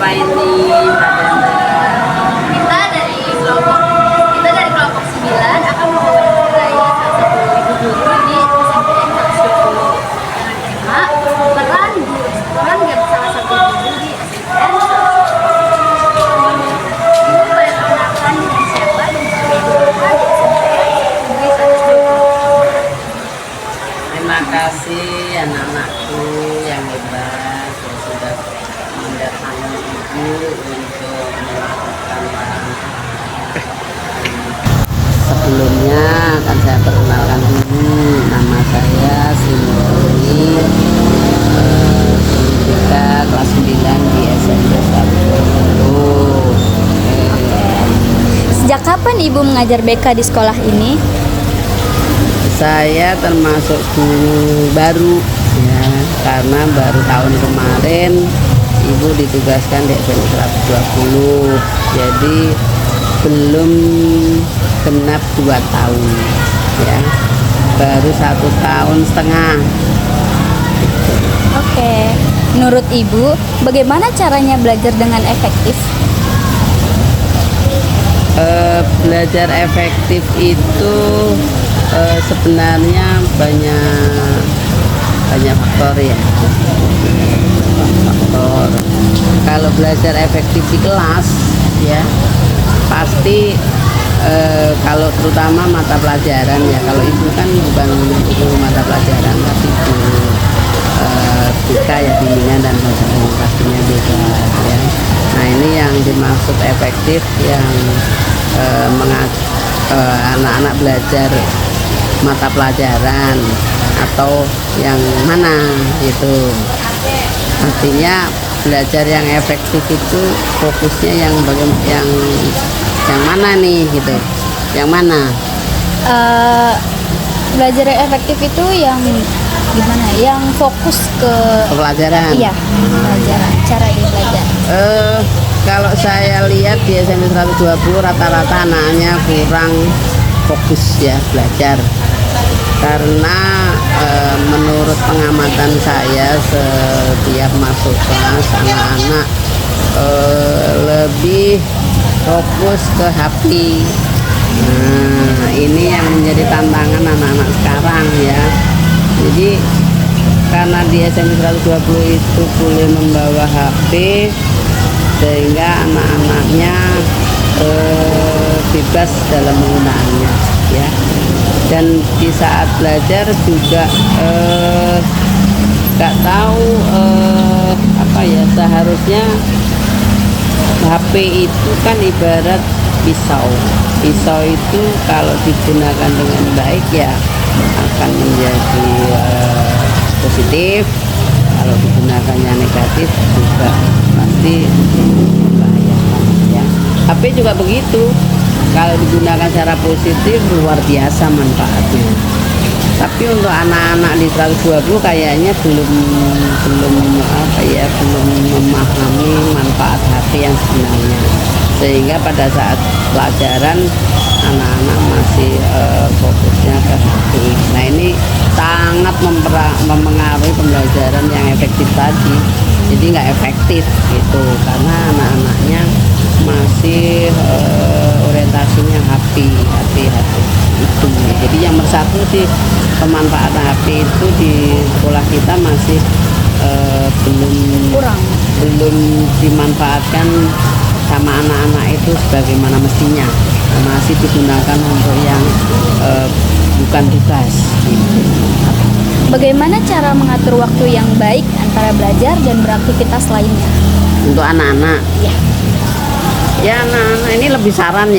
apa ini Mbak Danda? Kita dari kelompok 9 akan mewawancarai salah satu ibu guru di SMPN kelas 20 dengan tema peran salah satu guru di SMPN. Ibu boleh perkenalkan dengan siapa dan sebagai guru apa di SMPN Negeri 120. Terima kasih anak-anakku yang hebat yang sudah mendatangi ibu untuk melakukan wawancara. Sebelumnya akan saya perkenalkan dulu, nama saya Sinuri, BK kelas 9 di SMP 120. Sejak kapan Ibu mengajar BK di sekolah ini? Saya termasuk guru baru ya, karena baru tahun kemarin Ibu ditugaskan di SMP 120, jadi belum genap 2 tahun ya, baru 1 tahun setengah. Oke, menurut Ibu, bagaimana caranya belajar dengan efektif? Belajar efektif itu sebenarnya banyak faktor ya, faktor. Kalau belajar efektif di kelas ya pasti kalau terutama mata pelajaran ya, kalau ibu kan bukan guru mata pelajaran tapi guru BK ya, bimbingan dan pastinya beda ya. Nah ini yang dimaksud efektif, yang anak-anak belajar mata pelajaran atau yang mana gitu. Artinya belajar yang efektif itu fokusnya yang mana nih gitu, yang mana? Belajar yang efektif itu yang gimana? Yang fokus ke Pelajaran. Iya, pelajaran, cara dia belajar. Kalau saya lihat di SMP 120 rata-rata anaknya kurang fokus ya belajar, karena menurut pengamatan saya setiap masuk kelas anak-anak lebih fokus ke HP. Nah ini yang menjadi tantangan anak-anak sekarang ya. Jadi karena di SMP 120 itu boleh membawa HP, sehingga anak-anaknya bebas dalam penggunaannya ya. Dan di saat belajar juga nggak tahu apa ya, seharusnya HP itu kan ibarat pisau. Pisau itu kalau digunakan dengan baik ya akan menjadi positif, kalau digunakannya negatif juga pasti membahayakan ya. HP juga begitu, kalau digunakan secara positif luar biasa manfaatnya. Tapi untuk anak-anak di 120 kayaknya belum apa ya, belum memahami manfaat HP yang sebenarnya, sehingga pada saat pelajaran anak-anak masih fokusnya ke HP. Nah ini sangat mempengaruhi pembelajaran yang efektif tadi, jadi nggak efektif gitu, karena anak-anaknya masih orientasinya HP itu. Jadi yang bersatu sih pemanfaatan HP itu di sekolah kita masih belum dimanfaatkan sama anak-anak itu sebagaimana mestinya, masih digunakan untuk yang bukan tugas gitu. Bagaimana cara mengatur waktu yang baik antara belajar dan beraktivitas lainnya? Untuk anak-anak ya, anak-anak ini lebih saran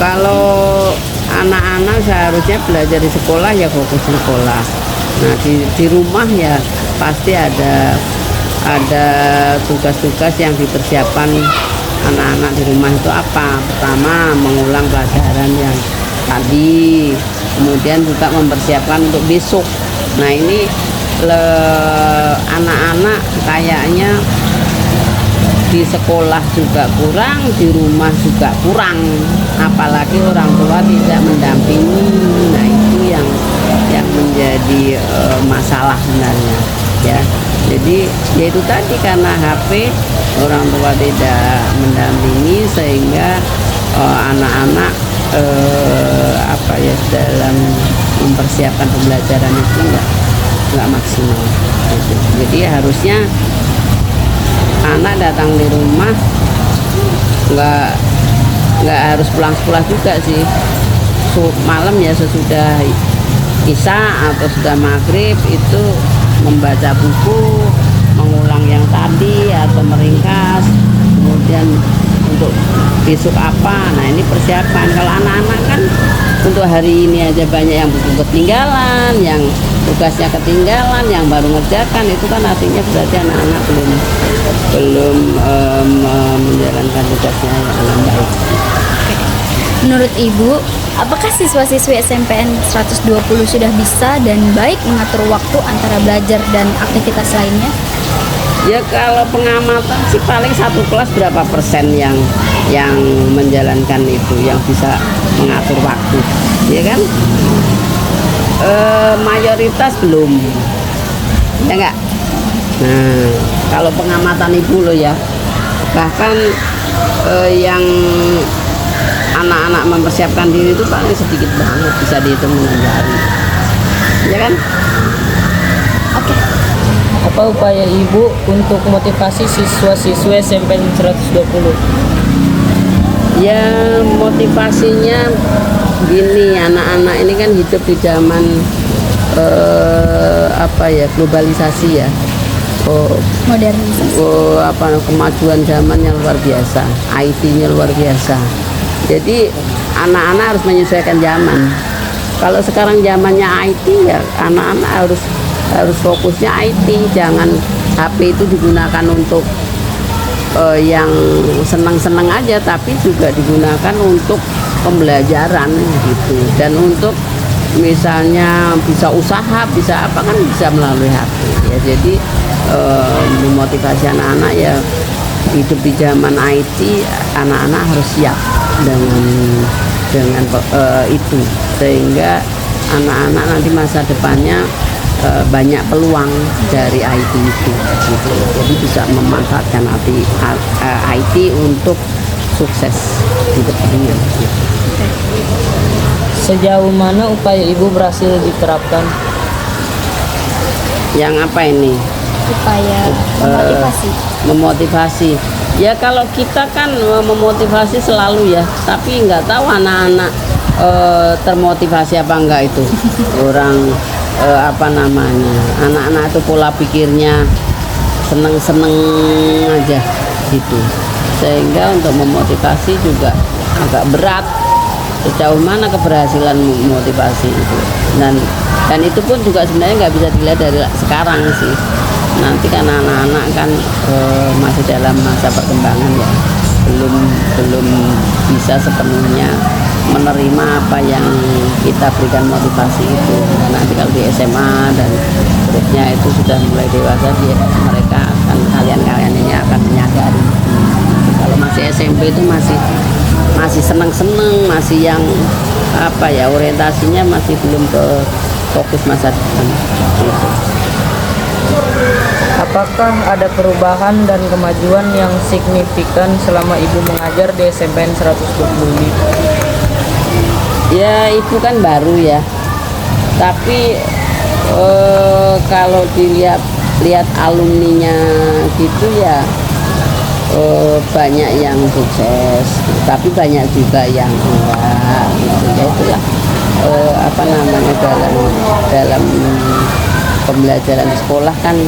kalau anak-anak seharusnya belajar di sekolah ya fokus di sekolah. Nah di rumah ya pasti ada tugas-tugas yang dipersiapkan anak-anak di rumah. Itu apa? Pertama, mengulang pelajaran yang tadi, kemudian juga mempersiapkan untuk besok. Nah ini anak-anak kayaknya di sekolah juga kurang, di rumah juga kurang, apalagi orang tua tidak mendampingi. Nah itu yang menjadi masalah sebenarnya ya. Jadi yaitu tadi karena HP orang tua tidak mendampingi sehingga anak-anak apa ya dalam mempersiapkan pembelajaran itu nggak maksimal gitu. Jadi harusnya anak datang di rumah nggak harus pulang sekolah juga sih, malam ya sesudah isya atau sudah maghrib itu membaca buku, mengulang yang tadi atau meringkas, kemudian untuk besok apa. Nah ini persiapan. Kalau anak-anak kan untuk hari ini aja banyak yang buku ketinggalan, yang tugasnya ketinggalan, yang baru ngerjakan, itu kan artinya berarti anak-anak belum menjalankan tugasnya dengan baik. Menurut Ibu, apakah siswa-siswi SMPN 120 sudah bisa dan baik mengatur waktu antara belajar dan aktivitas lainnya? Ya kalau pengamatan sih paling satu kelas berapa persen yang menjalankan itu, yang bisa mengatur waktu, ya kan? Mayoritas belum, ya enggak? Nah kalau pengamatan Ibu loh ya, bahkan yang anak-anak mempersiapkan diri itu paling sedikit banget, bisa dihitung dengan jari, ya kan? Oke. Apa upaya Ibu untuk motivasi siswa-siswa SMPN 120? Ya motivasinya gini, anak-anak ini kan hidup di zaman apa ya, globalisasi ya, Modernisasi. kemajuan zaman yang luar biasa, IT-nya luar biasa. Jadi anak-anak harus menyesuaikan zaman. Kalau sekarang zamannya IT ya anak-anak harus fokusnya IT, jangan HP itu digunakan untuk yang senang-senang aja, tapi juga digunakan untuk pembelajaran gitu, dan untuk misalnya bisa usaha, bisa apa kan bisa melalui HP ya. Jadi memotivasi anak-anak ya hidup di zaman IT, anak-anak harus siap dengan itu, sehingga anak-anak nanti masa depannya banyak peluang dari IT itu gitu. Jadi bisa memanfaatkan IT untuk sukses di depannya gitu. Sejauh mana upaya Ibu berhasil diterapkan? Yang apa ini? Upaya Memotivasi. Ya kalau kita kan memotivasi selalu ya, tapi nggak tahu anak-anak termotivasi apa enggak itu. Orang apa namanya, anak-anak itu pola pikirnya seneng-seneng aja gitu, sehingga untuk memotivasi juga agak berat. Sejauh mana keberhasilan memotivasi itu, dan itu pun juga sebenarnya nggak bisa dilihat dari sekarang sih. Nanti kan anak-anak kan masih dalam masa perkembangan ya, belum bisa sepenuhnya menerima apa yang kita berikan motivasi itu. Nah, nanti kalau di SMA dan seterusnya itu sudah mulai dewasa, mereka akan, kalian ini akan menyadari. Kalau masih SMP itu masih seneng-seneng, masih yang apa ya, orientasinya masih belum ke fokus masa depan gitu. Apakah ada perubahan dan kemajuan yang signifikan selama Ibu mengajar di SMPN 120 ini? Ya Ibu kan baru ya, tapi kalau dilihat alumninya gitu ya, banyak yang sukses, tapi banyak juga yang enggak gitu. Ya itulah apa namanya, dalam pembelajaran di sekolah kan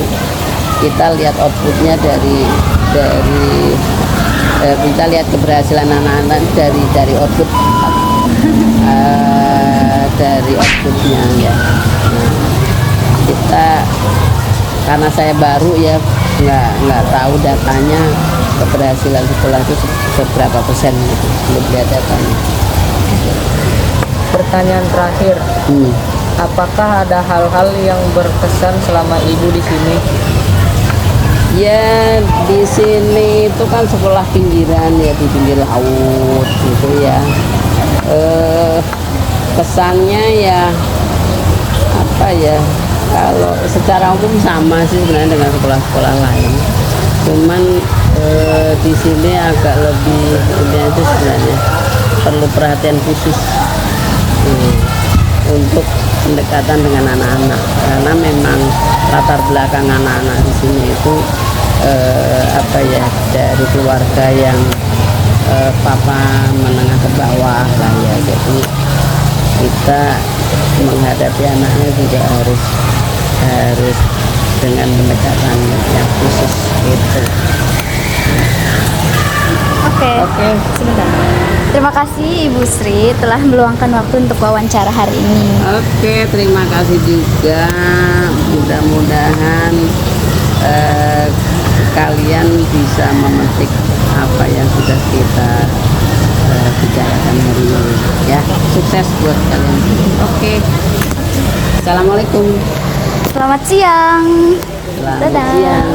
kita lihat outputnya dari kita lihat keberhasilan anak-anak dari output dari outputnya ya. Nah, kita karena saya baru ya nggak tahu datanya keberhasilan sekolah itu seberapa persen gitu, belum lihat datanya. Pertanyaan terakhir, apakah ada hal-hal yang berkesan selama Ibu di sini? Ya di sini itu kan sekolah pinggiran ya, di pinggir laut gitu ya. Kesannya ya apa ya, Kalau secara umum sama sih sebenarnya dengan sekolah-sekolah lain. Cuman di sini agak lebih ini aja sebenarnya perlu perhatian khusus untuk pendekatan dengan anak-anak karena memang latar belakang anak-anak di sini itu apa ya, dari keluarga yang papa menengah ke bawah lah ya, jadi kita menghadapi anaknya juga harus dengan pendekatan yang khusus gitu. Oke. Sebentar. Terima kasih Ibu Sri telah meluangkan waktu untuk wawancara hari ini. Oke, terima kasih juga. Mudah-mudahan kalian bisa memetik apa yang sudah kita bicarakan hari ini. Ya, sukses buat kalian. Oke. Assalamualaikum. Selamat siang. Selamat Dadah. siang.